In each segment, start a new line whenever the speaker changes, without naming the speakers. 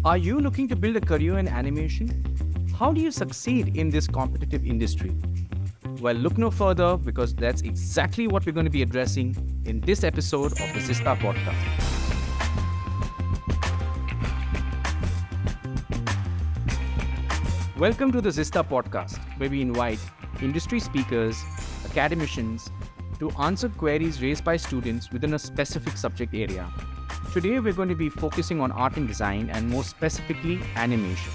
Are you looking to build a career in animation? How do you succeed in this competitive industry? Well, look no further because that's exactly what we're going to be addressing in this episode of the Zista Podcast. Welcome to the Zista Podcast, where we invite industry speakers, academicians, to answer queries raised by students within a specific subject area. Today, we're going to be focusing on art and design, and more specifically, animation.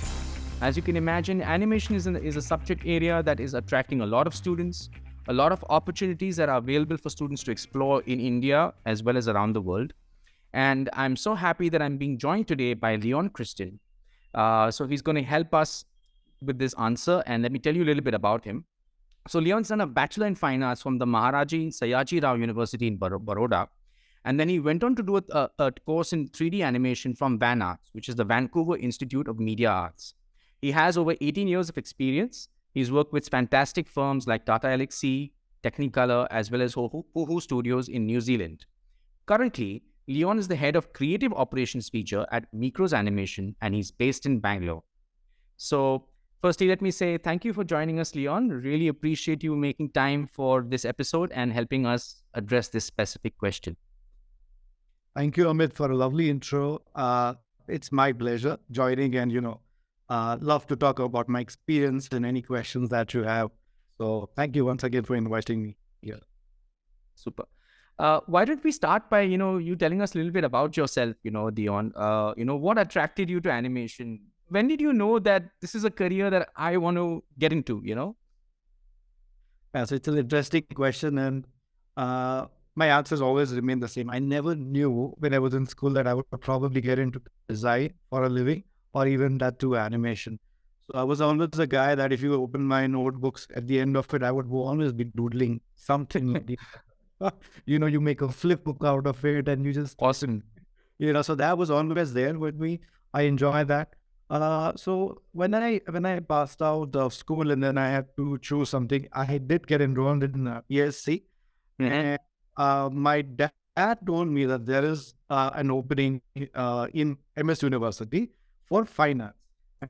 As you can imagine, animation is a subject area that is attracting a lot of students, a lot of opportunities that are available for students to explore in India as well as around the world. And I'm so happy that I'm being joined today by Leon Christian. So he's going to help us with this answer, and let me tell you a little bit about him. So Leon's done a Bachelor in Fine Arts from the Maharaji Sayaji Rao University in Baroda. And then he went on to do a course in 3D animation from VAN Arts, which is the Vancouver Institute of Media Arts. He has over 18 years of experience. He's worked with fantastic firms like Tata Elxsi, Technicolor, as well as Ahuja Studios in New Zealand. Currently, Leon is the head of creative operations feature at Mikros Animation, and he's based in Bangalore. So, firstly, let me say thank you for joining us, Leon. Really appreciate you making time for this episode and helping us address this specific question.
Thank you, Amit, for a lovely intro. It's my pleasure joining and, love to talk about my experience and any questions that you have. So thank you once again for inviting me here.
Super. Why don't we start by, you telling us a little bit about yourself, Leon, what attracted you to animation? When did you know that this is a career that I want to get into,
Yeah, so it's an interesting question, and my answers always remain the same. I never knew when I was in school that I would probably get into design for a living or even that to animation. So I was always the guy that if you open my notebooks at the end of it, I would always be doodling something. You make a flip book out of it and you just...
Awesome.
So that was always there with me. I enjoy that. So when I passed out of school and then I had to choose something, I did get enrolled in ESC. And my dad told me that there is an opening in MS University for fine arts.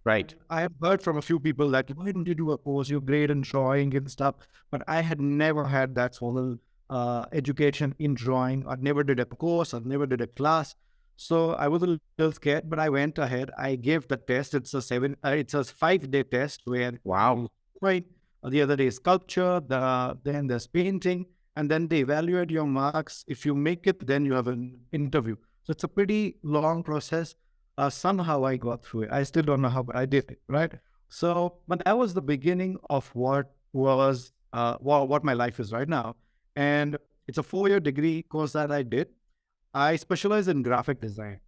Right.
I have heard from a few people that, why didn't you do a course? You're great in drawing and stuff. But I had never had that sort of education in drawing. I never did a course. I never did a class. So I was a little scared, but I went ahead. I gave the test. It's a 5-day test where right. The other day is sculpture. Then there's painting. And then they evaluate your marks. If you make it, then you have an interview. So it's a pretty long process. Somehow I got through it. I still don't know how, but I did it, right? So, but that was the beginning of what was what my life is right now. And it's a 4-year degree course that I did. I specialize in graphic design.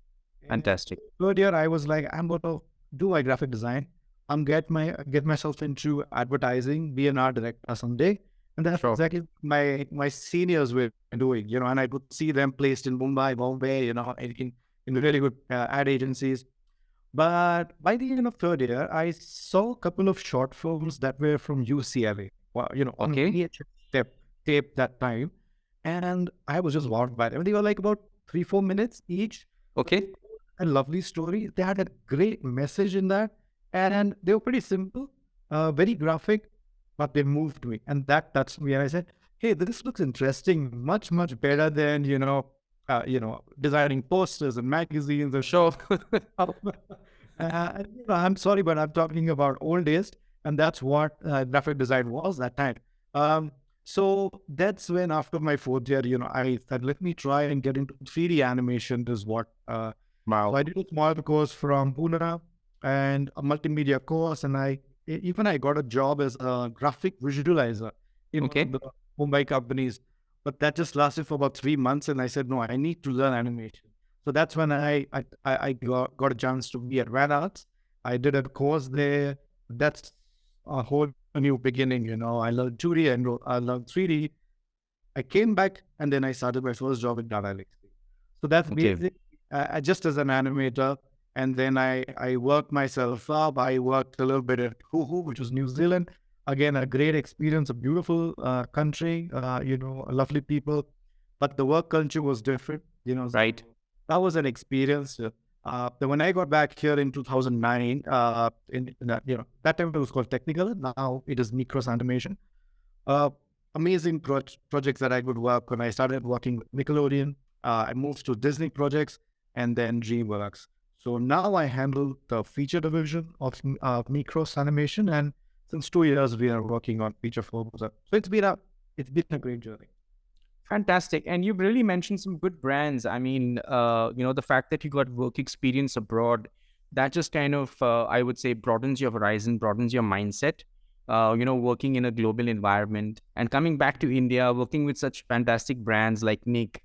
Fantastic.
Third year, I was like, I'm going to do my graphic design. I'm get myself into advertising, be an art director someday. And that's exactly my seniors were doing, and I would see them placed in Mumbai, Bombay, in really good ad agencies. But by the end of third year, I saw a couple of short films that were from UCLA, on VHS tape that time. And I was just wowed by them. They were like about 3-4 minutes each.
Okay.
A lovely story. They had a great message in that. And they were pretty simple, very graphic. But they moved me, and that's me. And I said, "Hey, this looks interesting, much better than designing posters and magazines or show." I'm sorry, but I'm talking about old days, and that's what graphic design was that time. So that's when, after my 4th year, I said, let me try and get into 3D animation. Is what. So I did a small course from Pune and a multimedia course, and I got a job as a graphic visualizer in the Mumbai companies. But that just lasted for about 3 months. And I said, no, I need to learn animation. So that's when I got a chance to be at VAN Arts. I did a course there. That's a whole new beginning. I learned 2D and I learned 3D. I came back and then I started my first job in Tata Elxsi. So that's basic. Just as an animator. And then I worked myself up. I worked a little bit at Ahuja, which was New Zealand. Again, a great experience, a beautiful country, lovely people. But the work culture was different,
Right.
That was an experience. Then when I got back here in 2009, that time it was called Technical. Now it is Mikros Animation. Uh, Amazing projects that I could work when I started working with Nickelodeon. I moved to Disney projects and then DreamWorks. So now I handle the feature division of Mikros Animation, and since 2 years we are working on feature films. So it's been a great journey.
Fantastic. And you've really mentioned some good brands. I mean, the fact that you got work experience abroad, that just kind of, I would say, broadens your horizon, broadens your mindset. Working in a global environment and coming back to India, working with such fantastic brands like Nick,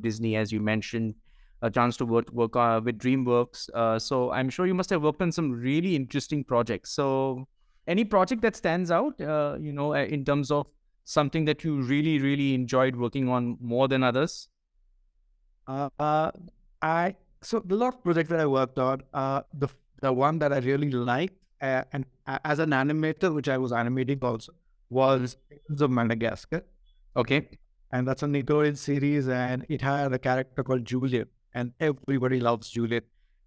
Disney, as you mentioned, a chance to work with DreamWorks. So I'm sure you must have worked on some really interesting projects. So any project that stands out, in terms of something that you really, really enjoyed working on more than others?
Uh, uh, so the lot of projects that I worked on, the one that I really liked, as an animator, which I was animating also, was Penguins of Madagascar,
Okay.
and that's a Nickelodeon series, and it had a character called Julian, and everybody loves Julian,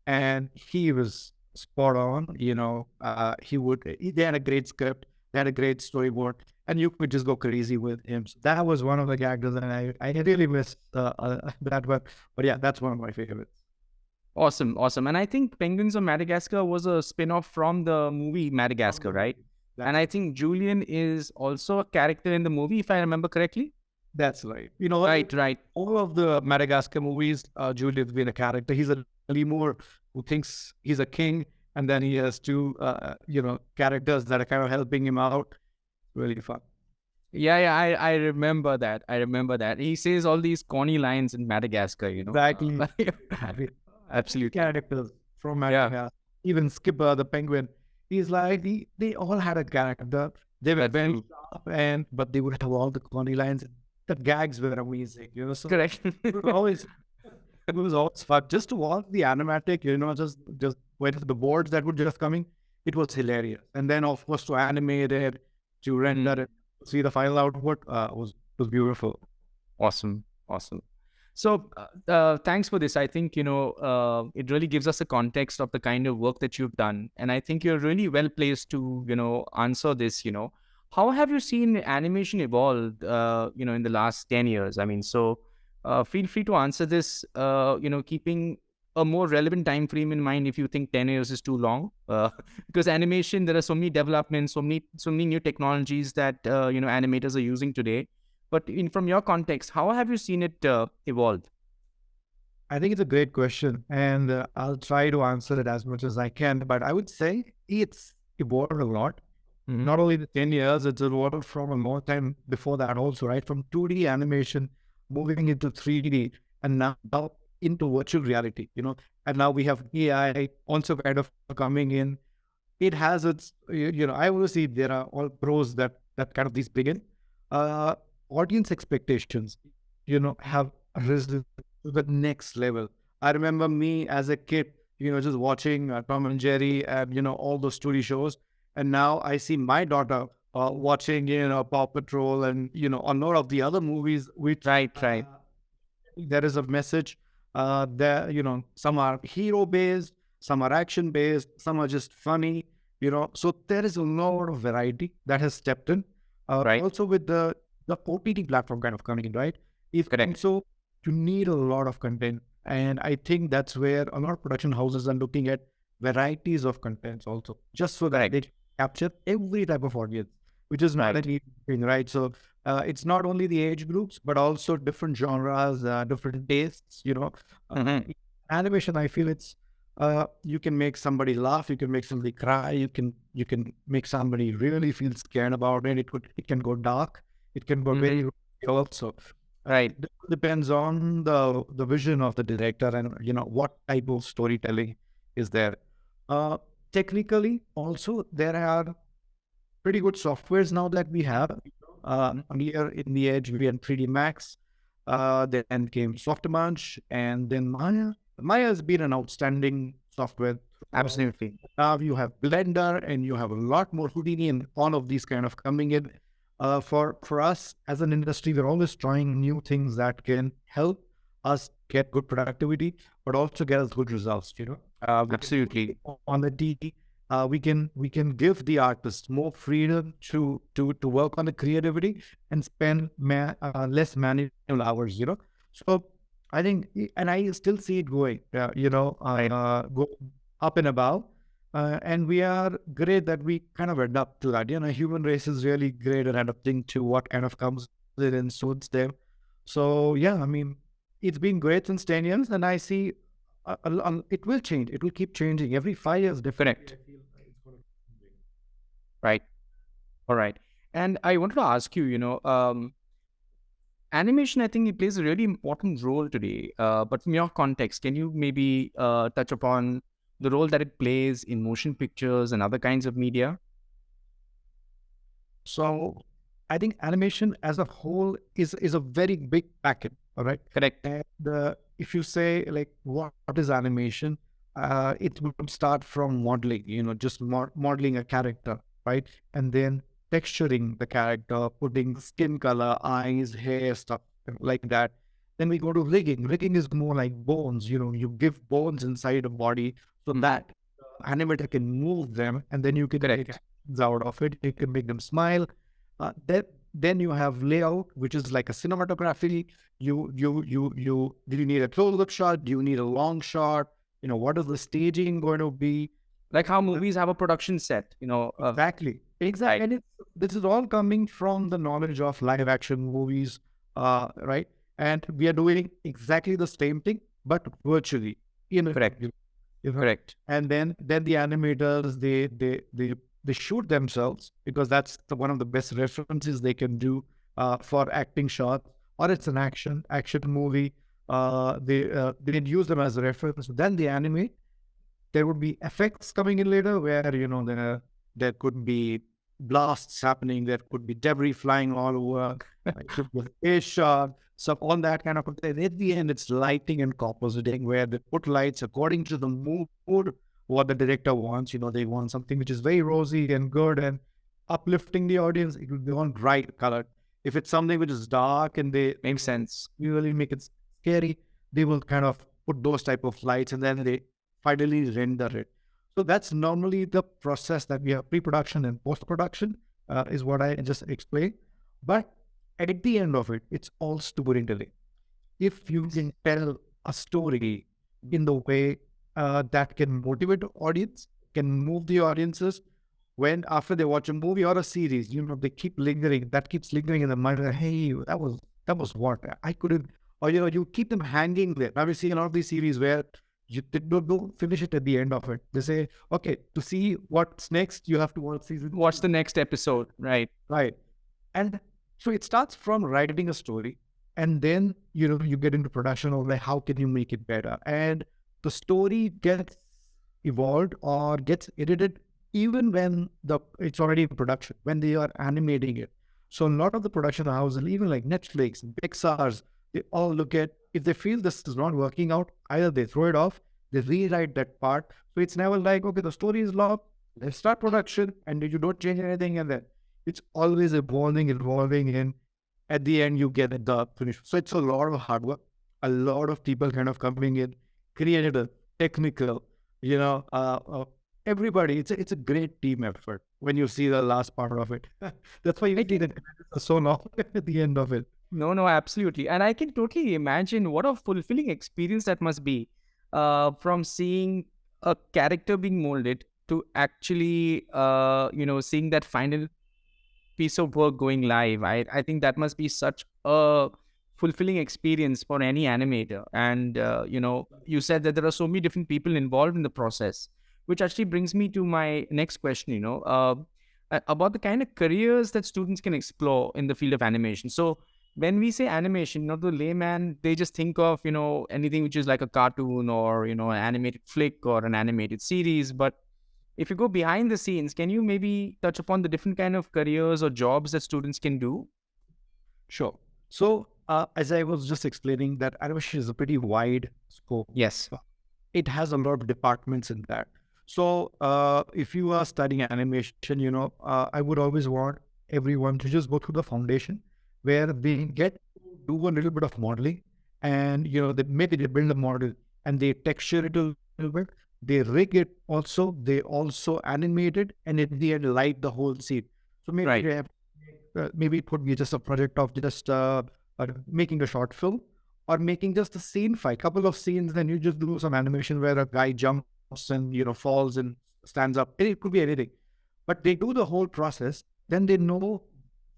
and he was spot on. They had a great script, they had a great storyboard, and you could just go crazy with him. So that was one of the characters, and I really missed that one. But yeah, that's one of my favorites.
Awesome. Awesome. And I think Penguins of Madagascar was a spin-off from the movie Madagascar, right? And I think Julian is also a character in the movie, if I remember correctly.
That's right.
Right.
All of the Madagascar movies, Julian's been a character. He's a lemur who thinks he's a king, and then he has two, characters that are kind of helping him out. Really fun.
Yeah, I remember that. He says all these corny lines in Madagascar.
Exactly.
Absolutely.
Characters from
Yeah.
Madagascar. Even Skipper, the penguin. He's like, they all had a character. They were
That's
very
true.
sharp, but they would have all the corny lines. The gags were amazing, So
Correct.
it was always fun just to watch the animatic, just with the boards that were just coming. It was hilarious. And then, of course, to animate it, to render it, see the final output was beautiful.
Awesome. So, thanks for this. I think, it really gives us a context of the kind of work that you've done. And I think you're really well placed to, answer this. How have you seen animation evolve, in the last 10 years? I mean, so feel free to answer this, keeping a more relevant time frame in mind if you think 10 years is too long. Because animation, there are so many developments, so many new technologies that, animators are using today. But from your context, how have you seen it evolve?
I think it's a great question, and I'll try to answer it as much as I can. But I would say it's evolved a lot.
Mhm.
Not only the 10 years, it's evolved from a long time before that also, right? From 2D animation, moving into 3D, and now into virtual reality, And now we have AI also kind of coming in. It has its, I always see there are all pros that kind of these begin. Audience expectations, have risen to the next level. I remember me as a kid, just watching Tom and Jerry and, all those story shows. And now I see my daughter watching, Paw Patrol and, a lot of the other movies, which
Right.
there is a message. There, some are hero based, some are action based, some are just funny. So there is a lot of variety that has stepped in.
Right.
Also with the OTT platform kind of coming in, right?
Correct.
So you need a lot of content, and I think that's where a lot of production houses are looking at varieties of contents also, just so that they
Correct.
capture every type of audience, which is not
Right.
an easy thing, right? So it's not only the age groups, but also different genres, different tastes.
Mhm.
Animation, I feel it's you can make somebody laugh, you can make somebody cry, you can make somebody really feel scared about it. It can go dark, it can go very
Mhm.
also.
Right.
Depends on the vision of the director and what type of storytelling is there. Uh, Technically, also there are pretty good softwares now that we have. Here in the edge, we had 3D Max, then came Softimage, and then Maya. Maya has been an outstanding software.
Absolutely.
Now you have Blender, and you have a lot more Houdini, and all of these kind of coming in. For us as an industry, we're always trying new things that can help us get good productivity, but also get us good results. We can put
Absolutely.
it on the D. We can give the artist more freedom to work on the creativity and spend less manual hours. So I think, and I still see it going.
Right.
Go up and above. And we are great that we kind of adapt to that. Human race is really great at adapting to what kind of comes in and suits them. So yeah, I mean, it's been great since 10 years, and I see it will change. It will keep changing every 5 years. Definitely,
Correct.
I feel it's going to change.
Right. All right. And I wanted to ask you, animation, I think it plays a really important role today. But from your context, can you maybe touch upon the role that it plays in motion pictures and other kinds of media?
So I think animation as a whole is a very big packet. All right.
Correct.
And if you say like what is animation, it would start from modeling, just modeling a character, right? And then texturing the character, putting skin color, eyes, hair, stuff like that. Then we go to rigging. Rigging is more like bones. You give bones inside a body so that animator can move them, and then you can make
Correct.
actions out of it. You can make them smile. Then you have layout, which is like a cinematography. Do you need a close-up shot? Do you need a long shot? What is the staging going to be?
Like how movies have a production set,
Exactly.
right.
Exactly. And this is all coming from the knowledge of live action movies, right? And we are doing exactly the same thing, but virtually.
Correct.
You know.
Correct.
And then the animators they shoot themselves because that's one of the best references they can do for acting shots, or it's an action movie. They use them as a reference. Then they animate. There would be effects coming in later where there could be blasts happening, there could be debris flying all over, it could be a space shot, so all that kind of thing. At the end, it's lighting and compositing where they put lights according to the mood, what the director wants. They want something which is very rosy and good and uplifting the audience. It will be on bright color. If it's something which is dark and they
Makes sense.
really make it scary, they will kind of put those type of lights and then they finally render it. So that's normally the process that we have pre-production and post-production is what I just explained. But at the end of it, it's all storytelling. If you can tell a story in the way that can motivate the audience, can move the audiences, when after they watch a movie or a series, they keep lingering. That keeps lingering in the mind. Like, hey, that was what I couldn't, or you keep them hanging there. Now we see a lot of these series where you don't finish it at the end of it. They say, okay, to see what's next, you have to watch season
What's
two.
the next episode? Right.
Right. And so it starts from writing a story, and then you get into production of like how can you make it better, and the story gets evolved or gets edited even when it's already in production when they are animating it. So a lot of the production houses, even like Netflix, Pixar's, they all look at if they feel this is not working out, either they throw it off, they rewrite that part. So it's never like okay, the story is locked, let's start production, and you don't change anything, and then it's always evolving, and at the end you get the finish. So it's a lot of hard work, a lot of people kind of coming in, creative, technical, everybody. It's a great team effort when you see the last part of it. That's why you see the credits are so long at the end of it.
No, no, absolutely. And I can totally imagine what a fulfilling experience that must be from seeing a character being molded to actually, seeing that final piece of work going live. I think that must be such a fulfilling experience for any animator. And, you said that there are so many different people involved in the process, which actually brings me to my next question, about the kind of careers that students can explore in the field of animation. So, when we say animation, the layman, they just think of, anything which is like a cartoon or, an animated flick or an animated series. But if you go behind the scenes, can you maybe touch upon the different kind of careers or jobs that students can do?
Sure. So as I was just explaining, that animation is a pretty wide scope.
Yes.
It has a lot of departments in that. So if you are studying animation, I would always want everyone to just go through the foundation where they get to do a little bit of modeling, and maybe they build a model and they texture it a little bit, they rig it also, they also animate it, and at the end light the whole scene. So maybe
Right.
they have, maybe it could be just a project of just making a short film, or making just a scene fight, couple of scenes, then you just do some animation where a guy jumps and falls and stands up. It could be anything, but they do the whole process. Then they know,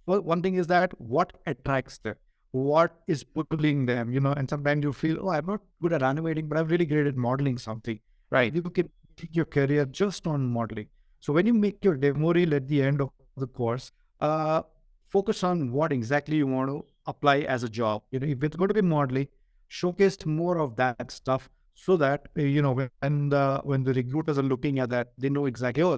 well, one thing is that what attracts them, what is pulling them, and sometimes you feel, oh, I'm not good at animating, but I'm really great at modeling something.
Right.
You can take your career just on modeling. So when you make your demo reel at the end of the course, uh, focus on what exactly you want to apply as a job. If it's going to be modeling, showcase more of that stuff, so that when the recruiters are looking at that, they know exactly, oh,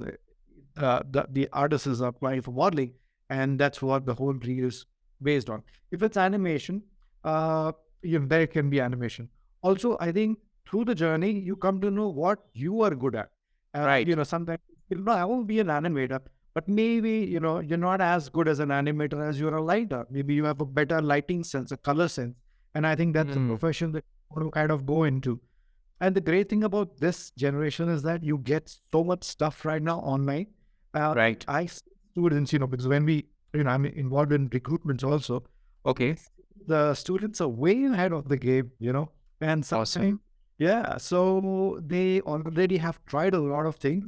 the artist is applying for modeling, and that's what the whole reel is based on. If it's animation, uh, there can be animation. Also, I think through the journey, you come to know what you are good at.
Right.
Sometimes, I won't be an animator, but maybe, you're not as good as an animator as you're a lighter. Maybe you have a better lighting sense, a color sense. And I think that's a
Mm.
profession that you want to kind of go into. And the great thing about this generation is that you get so much stuff right now online.
Right.
I see students, because when I'm involved in recruitments also,
Okay.
the students are way ahead of the game, and
Awesome.
sometimes, yeah, so they already have tried a lot of things,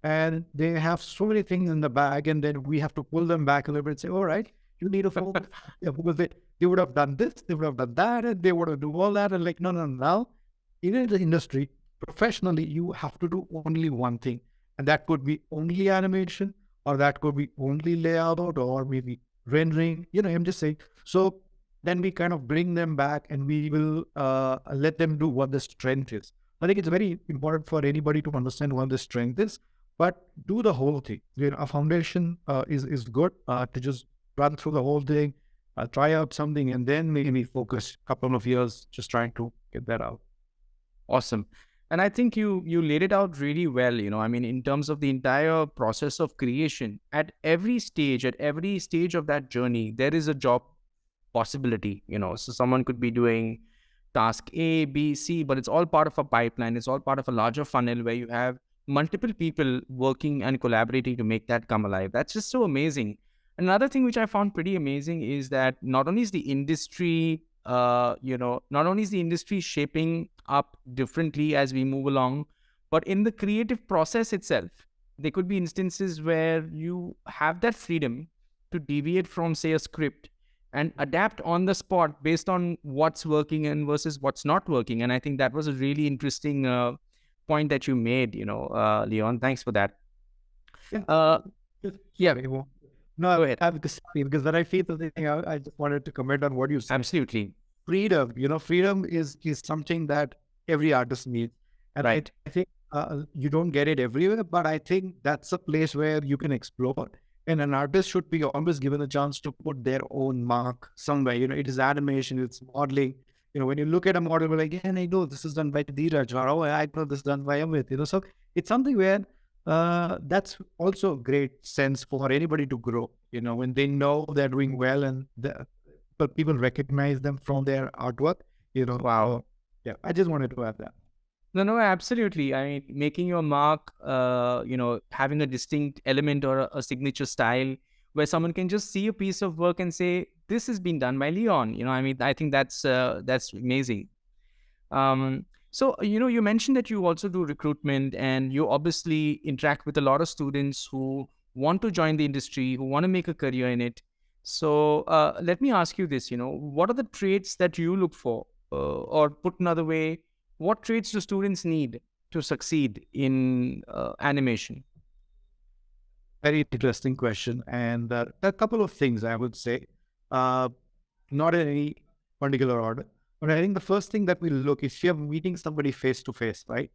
and they have so many things in the bag, and then we have to pull them back a little bit and say, all right, you need to focus. Yeah, because they would have done this, they would have done that, and they would have do all that, and like, no, no, no, now, even in the industry, professionally, you have to do only one thing, and that could be only animation, or that could be only layout, or maybe rendering, I'm just saying. So then we kind of bring them back, and we will let them do what the strength is. I think it's very important for anybody to understand what the strength is, but do the whole thing. A foundation is good to just run through the whole thing, try out something, and then maybe focus a couple of years just trying to get that out.
Awesome. And I think you laid it out really well, I mean, in terms of the entire process of creation, at every stage of that journey, there is a job possibility, So someone could be doing task A, B, C, but it's all part of a pipeline. It's all part of a larger funnel where you have multiple people working and collaborating to make that come alive. That's just so amazing. Another thing which I found pretty amazing is that not only is the industry shaping up differently as we move along, but in the creative process itself, there could be instances where you have that freedom to deviate from, say, a script and adapt on the spot based on what's working and versus what's not working. And I think that was a really interesting point that you made, Leon. Thanks for that.
Yeah.
Uh, yeah,
Sorry, no,
go ahead.
because when I feel the thing, I just wanted to comment on what you said.
Absolutely.
Freedom, freedom is something that every artist needs, and
Right.
I think you don't get it everywhere, but I think that's a place where you can explore, and an artist should be always given a chance to put their own mark somewhere. It is animation, it's modeling. When you look at a model, we're like, yeah, I know this is done by Dheeraj, or oh, I know this is done by Amit. So it's something where that's also a great sense for anybody to grow. When they know they're doing well, and but people recognize them from their artwork.
Wow.
So yeah, I just wanted to add that.
No, no, absolutely. I mean, making your mark, having a distinct element or a signature style where someone can just see a piece of work and say, this has been done by Leon. I mean, I think that's amazing. So, you mentioned that you also do recruitment and you obviously interact with a lot of students who want to join the industry, who want to make a career in it. So, let me ask you this, what are the traits that you look for? Or put another way, what traits do students need to succeed in animation?
Very interesting question, and a couple of things I would say, uh, not in any particular order, but I think the first thing that we look, if you're meeting somebody face to face, right?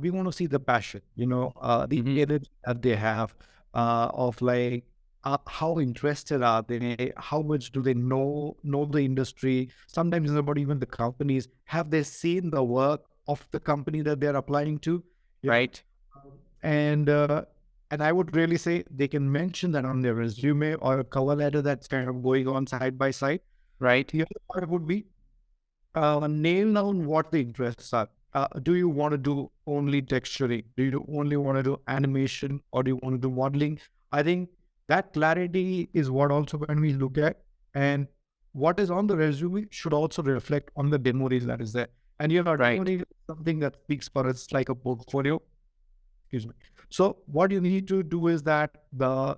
We want to see the passion, the
Hmm.
energy that they have, of like, how interested are they? How much do they know the industry? Sometimes it's about even the companies. Have they seen the work of the company that they're applying to? You know,
Right,
and and I would really say they can mention that on their resume or a cover letter that's kind of going on side by side.
right,
The other part would be, Nail down what the interests are. Do you want to do only texturing? Do you only want to do animation, or do you want to do modeling? I think that clarity is what also when we look at, and what is on the resume should also reflect on the demo reel that is there. And demo
Right.
reel is something that speaks for us like a portfolio. Excuse me. So what you need to do is that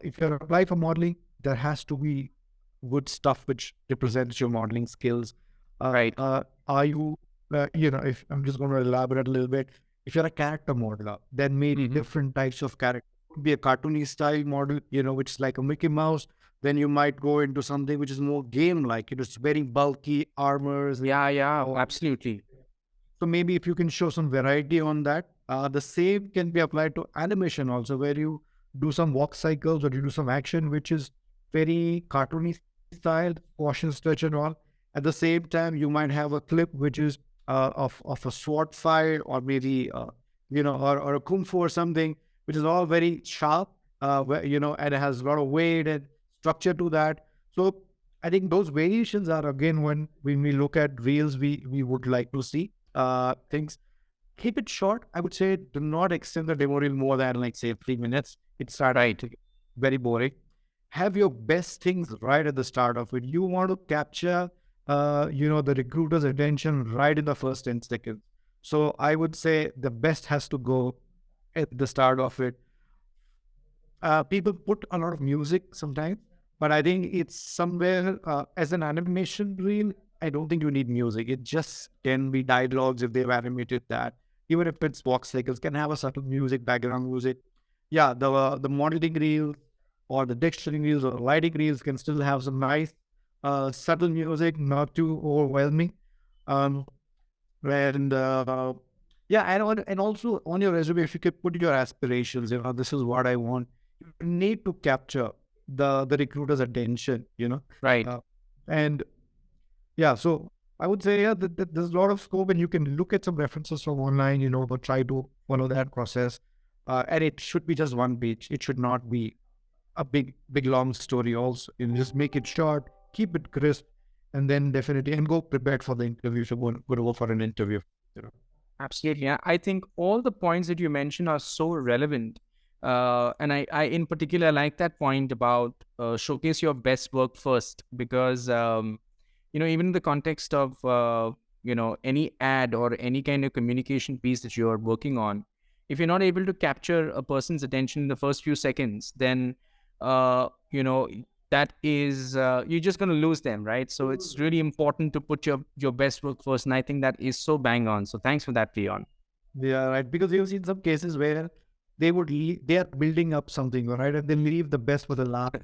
if you're applying for modeling, there has to be good stuff which represents your modeling skills.
Right.
Are you, if I'm just going to elaborate a little bit, if you're a character modeler, then maybe
Hmm.
different types of character. Could be a cartoony style model, which is like a Mickey Mouse. Then you might go into something which is more game-like. It's very bulky armors.
Yeah, yeah,
Or
absolutely.
so maybe if you can show some variety on that, the same can be applied to animation also, where you do some walk cycles or you do some action, which is very cartoony style, motion stretch and all. At the same time, you might have a clip which is of a sword fight, or maybe or a kung fu or something, which is all very sharp, and it has a lot of weight and structure to that. So I think those variations are again when we look at reels, we would like to see things. Keep it short. I would say do not extend the demo reel more than like say 3 minutes. It starts
Right.
to get very boring. Have your best things right at the start of it. You want to capture, the recruiter's attention right in the first 10 seconds. So I would say the best has to go at the start of it. People put a lot of music sometimes, but I think it's somewhere as an animation reel. I don't think you need music. It just can be dialogues if they've animated that. Even if it's walk cycles, can have a subtle music, background music. Yeah, the modeling reels or the texturing reels or the lighting reels can still have some nice subtle music, not too overwhelming. Um, and yeah, and also on your resume, if you could put your aspirations, this is what I want. You need to capture the recruiter's attention,
Right.
uh, and yeah. So I would say that there's a lot of scope, and you can look at some references from online, but try to follow that process. And it should be just one page. It should not be a big long story. Also, just make it short, keep it crisp, and then definitely and go prepared for the interview. If you're going to go for an interview. You know.
Absolutely. I think all the points that you mentioned are so relevant. And I, in particular, like that point about showcase your best work first, because, even in the context of, any ad or any kind of communication piece that you're working on, if you're not able to capture a person's attention in the first few seconds, then, uh, you know, that is, you're just going to lose them, right? So it's really important to put your best work first, and I think that is so bang on. So thanks for that, Leon.
Yeah, right. Because you've seen some cases where they are building up something, right? And they leave the best for the last.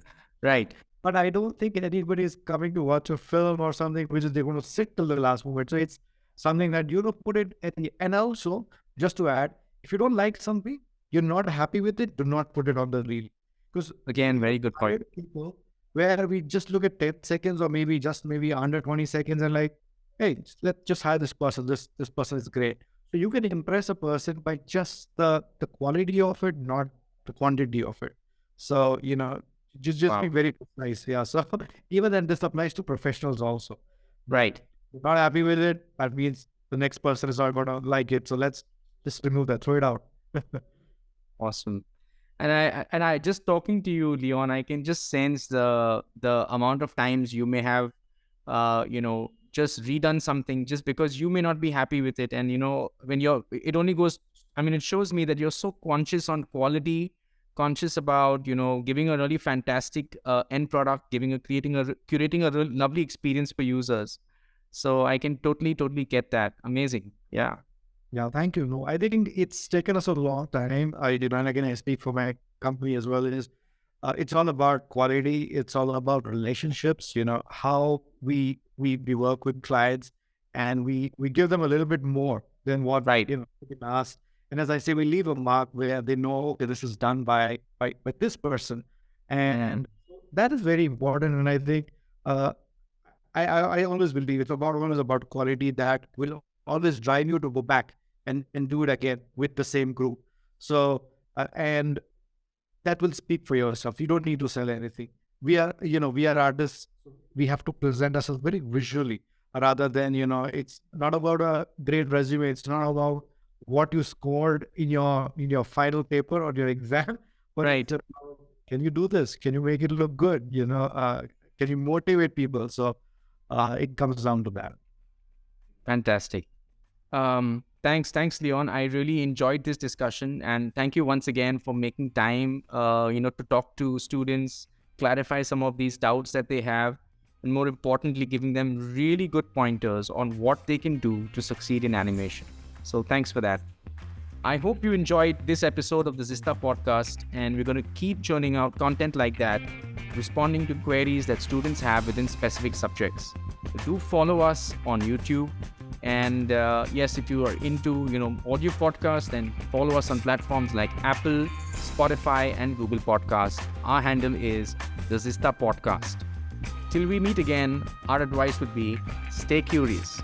Right.
But I don't think anybody is coming to watch a film or something which is they're going to sit till the last moment. So it's something that put it at the and also just to add, if you don't like something, you're not happy with it, do not put it on the reel. Because
Again,
we have
very good point.
hired people where we just look at 10 seconds or maybe under 20 seconds and like, hey, let's just hire this person. This person is great. So you can impress a person by just the quality of it, not the quantity of it. So, just be
Wow.
very precise. Yeah. So even then this applies to professionals also.
Right.
You're not happy with it, that means the next person is not gonna like it. So let's just remove that, throw it out.
Awesome. And I just talking to you, Leon, I can just sense the amount of times you may have just redone something just because you may not be happy with it. And when you're it only goes, I mean, it shows me that you're so conscious on quality, conscious about giving a really fantastic end product, curating a lovely experience for users. So I can totally get that. Amazing. Yeah.
Yeah, thank you. No, I think it's taken us a long time. And again, I speak for my company as well. It's all about quality. It's all about relationships. How we work with clients, and we give them a little bit more than what
Right.
we can ask. And as I say, we leave a mark where they know, okay, this is done by this person,
Mhm.
and that is very important. And I think uh, I always believe it's always about quality that will always drive you to go back and do it again with the same group. So and that will speak for yourself. You don't need to sell anything. We are artists. We have to present ourselves very visually. rather than, it's not about a great resume. It's not about what you scored in your final paper or your exam, but
Right.
it's about, can you do this? Can you make it look good? Can you motivate people? So it comes down to that.
Fantastic. Thanks, Leon. I really enjoyed this discussion, and thank you once again for making time, to talk to students, clarify some of these doubts that they have, and more importantly, giving them really good pointers on what they can do to succeed in animation. So thanks for that. I hope you enjoyed this episode of the Zista Podcast, and we're going to keep churning out content like that, responding to queries that students have within specific subjects. Do follow us on YouTube. And yes, if you are into audio podcasts, then follow us on platforms like Apple, Spotify, and Google Podcasts. Our handle is the Zista Podcast. Till we meet again, our advice would be stay curious,